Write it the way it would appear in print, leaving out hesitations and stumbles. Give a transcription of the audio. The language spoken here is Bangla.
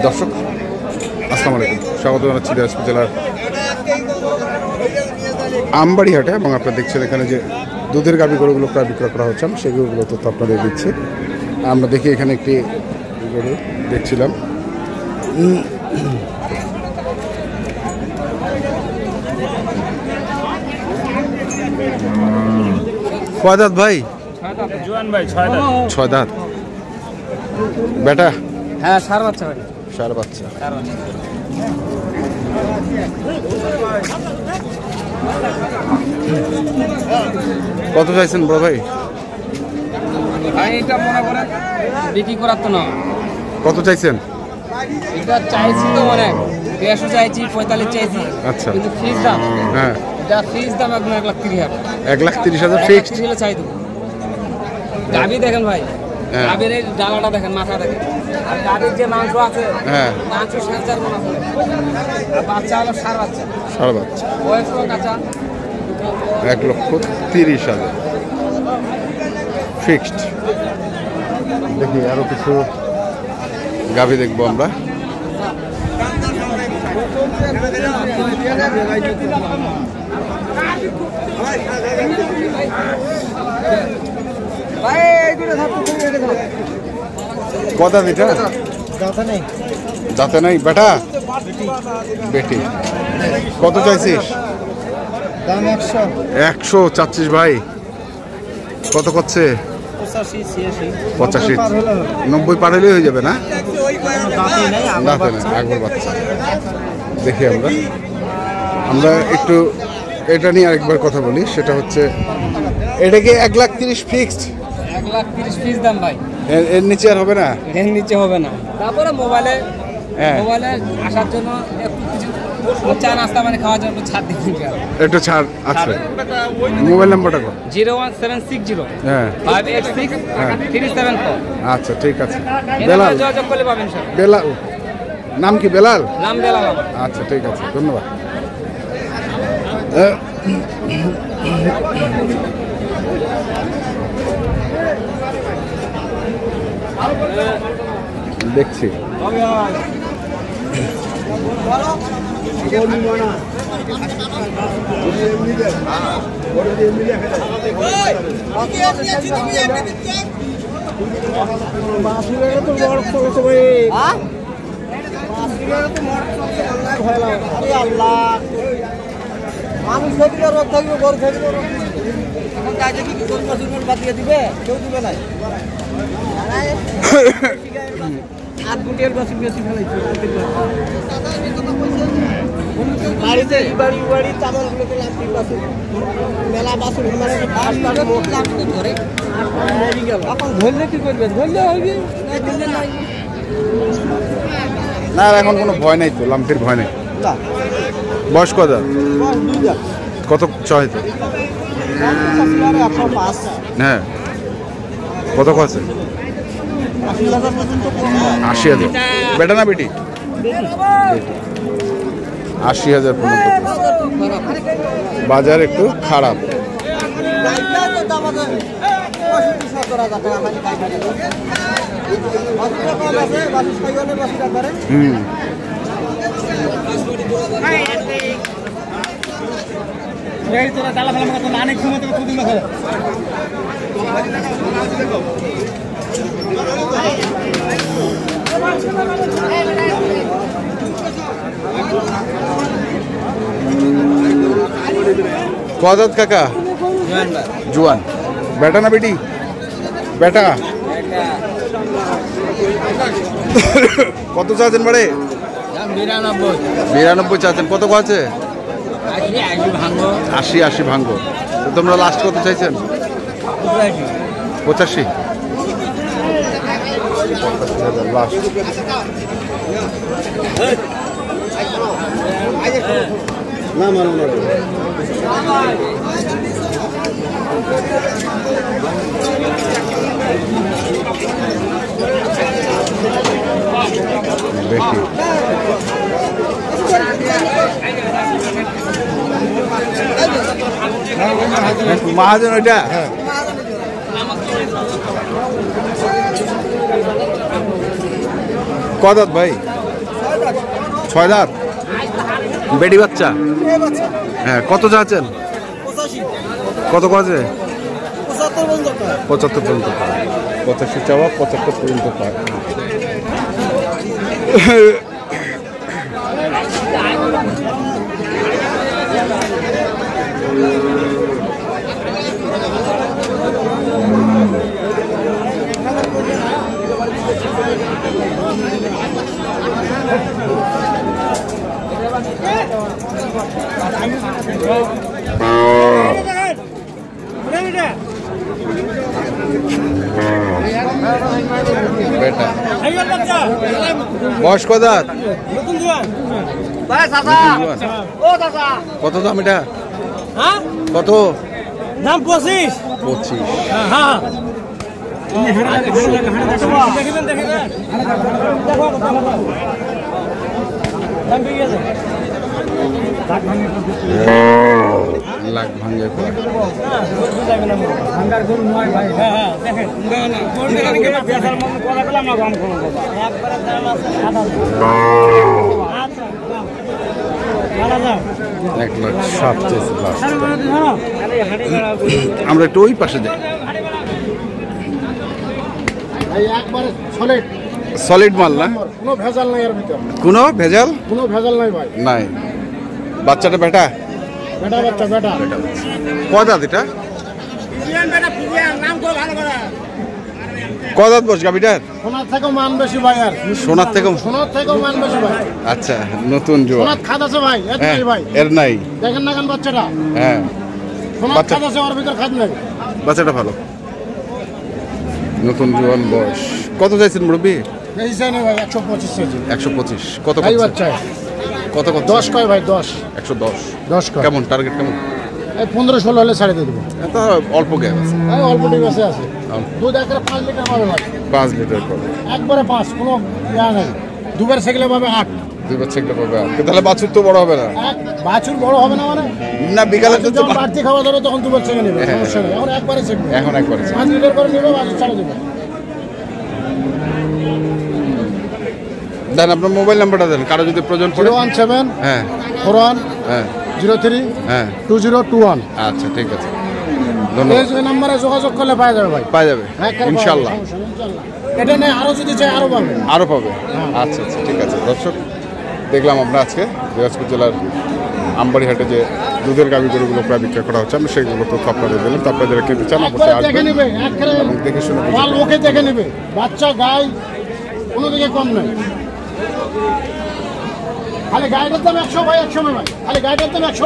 দর্শক আসসালামু আলাইকুম, স্বাগত জানাচ্ছি দিনাজপুর জেলার আমবাড়ি হাটে। এবং আপনারা দেখছেন এখানে যে দুধের গাভী গরুগুলো প্রায় বিক্রয় করা হচ্ছে, সেই গরুগুলো তথ্য আপনাদের দিচ্ছি। আমরা দেখি এখানে একটি গরু দেখছিলাম, কয় দাঁত ভাই? ছয় দাঁত। বেটা? হ্যাঁ, সার বাচ্চা ভাই। সার বাচ্চা। কত চাইছেন বড় ভাই? ভাই এটা মনে করেন বিক্রি করার তো না। কত চাইছেন? এটা চাইছি তো অনেক, 150 চাইছি, 45 চাইছি। আচ্ছা, কিন্তু ফিক্স দাম? হ্যাঁ, এটা ফিক্স দাম একদম 1,30,000। 1,30,000 ফিক্সড ছিল চাই তো। গাভী দেখেন ভাই, গাভীর এই ডালাটা দেখেন, মাথা দেখেন, আর গাভীর যে মাংস আছে, হ্যাঁ, মাংস 4.5 মণ আছে। আর বাচ্চা হলো সার বাচ্চা। সার বাচ্চা। বয়স তো কাঁচা। 1,30,000 ফিক্সড। দেখি আরো কিছু গাভী দেখবো আমরা। কথা দিটা দাঁতে নাই। বেটা? বেটি। কত চাইছিস? দাম 100 চাচ্ছিস ভাই? কত করছে? 85 90 পার হলেই হয়ে যাবে না? দাঁতে নাই, একবার বাচ্চা। দেখি আমরা একটু এটা নিয়ে আরেকবার কথা বলি। সেটা হচ্ছে এটা কি 1,30,000 ফিক্সড? 1,30,000 ফিক্স দাম ভাই। এর নিচে আর হবে না? এর নিচে হবে না। তারপরে মোবাইলে আসার জন্য একটু কিছু চা নাস্তা মানে খাওয়ার জন্য ছাড় দিচ্ছি। একটু ছাড় আছে। মোবাইল নাম্বারটা কত? 01760 হ্যাঁ 586 374। আচ্ছা, ঠিক আছে। বেলাল যোগাযোগ করলে পাবেন স্যার। বেলাল নাম কি? বেলাল? নাম বেলাল। আচ্ছা, ঠিক আছে, ধন্যবাদ। দেখছি মানুষ থাকলে রোগ থাকবে, গরু থাকবে রোগ। এখন কাজে কি গরু মজুর বাদ দিয়ে দিবে? কেউ দিবে না। 8 গুটির বেশি বেশি ফেলাইছে বাড়িতে। বাড়ি চামলগুলোকে লাফি বাসু মেলা বাসু মানে ধরে এখন ধরলে কি করবে? ধরলে হইবে, ধরলে নাই। না, এখন কোনো ভয় নাই তো, লাম্পের ভয় নেই। বয়স কত? কত চাই তো? হ্যাঁ, কত আছে? 80,000। বেটা না বেটি? 80,000 পর্যন্ত। বাজার একটু খারাপ। কত কাকা? জুয়ান। বেটা না বেটি? বেটা। কত চাচ্ছেন বাড়ে? 92 চাচ্ছেন। কত আছে? 80 ভাঙ্গো। তোমরা লাস্ট কত চাইছেন? 85 লাস্ট। না মারুন বেশি। महाजन ওইটা কত ভাই 6 দাঁত বেডি বাচ্চা। হ্যাঁ, কত চাচ্ছেন? 85 কত আছে? 75 পর্যন্ত পায়। 75 পর্যন্ত পায়। 85 চাওয়া, 75 পর্যন্ত পায়। বেটা বয়স কত দাঁত? নতুন জোয়ান ভাই চাচা। ও চাচা কত দাম এটা? হ্যাঁ, কত? দাম 25। 25। হ্যাঁ লাখ ভাঙ্গে পড়ে। এক লাখ 7 চেয়েছে last। আমরা একটু ওই পাশে যাই। একবারে সলিড সলিড মাল না? কোনো ভেজাল নাই এর ভিতর, কোনো ভেজাল কোনো ভেজাল নাই ভাই। নাই। বাচ্চাটা বেটা? বেটা বাচ্চা, বেটা। কয় দাঁত এটা? কয় দাঁত বয়স গাবিটার? সোনার থেকেও মান বেশি ভাই। আর সোনার থেকেও? সোনার থেকেও মান বেশি ভাই। আচ্ছা, নতুন জোয়ান। সোনার খাদ আছে ভাই, এর হ্যাঁ, নাই ভাই। এর নাই। দেখেন না কেন বাচ্চাটা? হ্যাঁ, সোনার বাচ্চা- খাদ আছে, ওর ভিতর খাদ নাই। বাচ্চাটা ভালো। নতুন জোয়ান বয়স। কত চাইছেন মুরব্বী? বেশি চাই না ভাই, 125 চাইছি। 125। কত ভাই করছে? বাচ্চা কত কত? 10 কয় ভাই, 10 110। কয়। কেমন টার্গেট কেমন? এই 15-16 হলে ছাড়ে দিয়ে দেবো। এত অল্প গ্যাপ আছে। এই অল্প ডিবাসে আছে। অল্প। দুধ একবারে 5 লিটার পাবে ভাই। 5 লিটার করে। একবারে 5, কোনো ইয়া নাই। দুবার সেগলে পাবে 8। দুই বাচ্চা একটা পাবে। তাহলে বাছুর তো বড় হবে না? এক বাছুর বড় হবে না মানে? না, বিকালে তো যখন বাড়তি খাওয়া যাবে তখন দুবার ছেড়ে নেবে, হ্যাঁ। সমস্যা নেই। এখন একবারে ছেড়ে এখন একবারে 5 লিটার করে নেবে, বাছুর ছাড়ে দেবে। দেন আপনার মোবাইল নাম্বারটা দেন, কারো যদি প্রয়োজন পড়ে। 017 হ্যাঁ 41 হ্যাঁ 03 হ্যাঁ 2021। আচ্ছা, ঠিক আছে, ধন্যবাদ। এই নাম্বারে যোগাযোগ করলে পাওয়া যাবে ভাই। পাওয়া যাবে হ্যাঁ, ইনশাল্লাহ। এটা নেই, আরো যদি চাই আরো পাবে। আরও পাবে। আচ্ছা আচ্ছা, ঠিক আছে। দর্শক, দেখলাম আমরা আজকে দিনাজপুর জেলার আমবাড়িহাটে যে দুধের গাভী গরুগুলো প্রায় বিক্রয় করা হচ্ছে, আমরা সেগুলো তথ্য আপনাদের দিলাম। তো আপনারা যারা কিনতে চান অবশ্যই একবারে দেখে আসবেন নেবে, একবারে এবং দেখে শুনে বুঝে মাল ওকে দেখে নেবে। বাচ্চা গাই কোনো দিকে কম নেই। খালি গাইটার দাম 100 ভাই, 100 ভাই। খালি গাইটার দাম 100।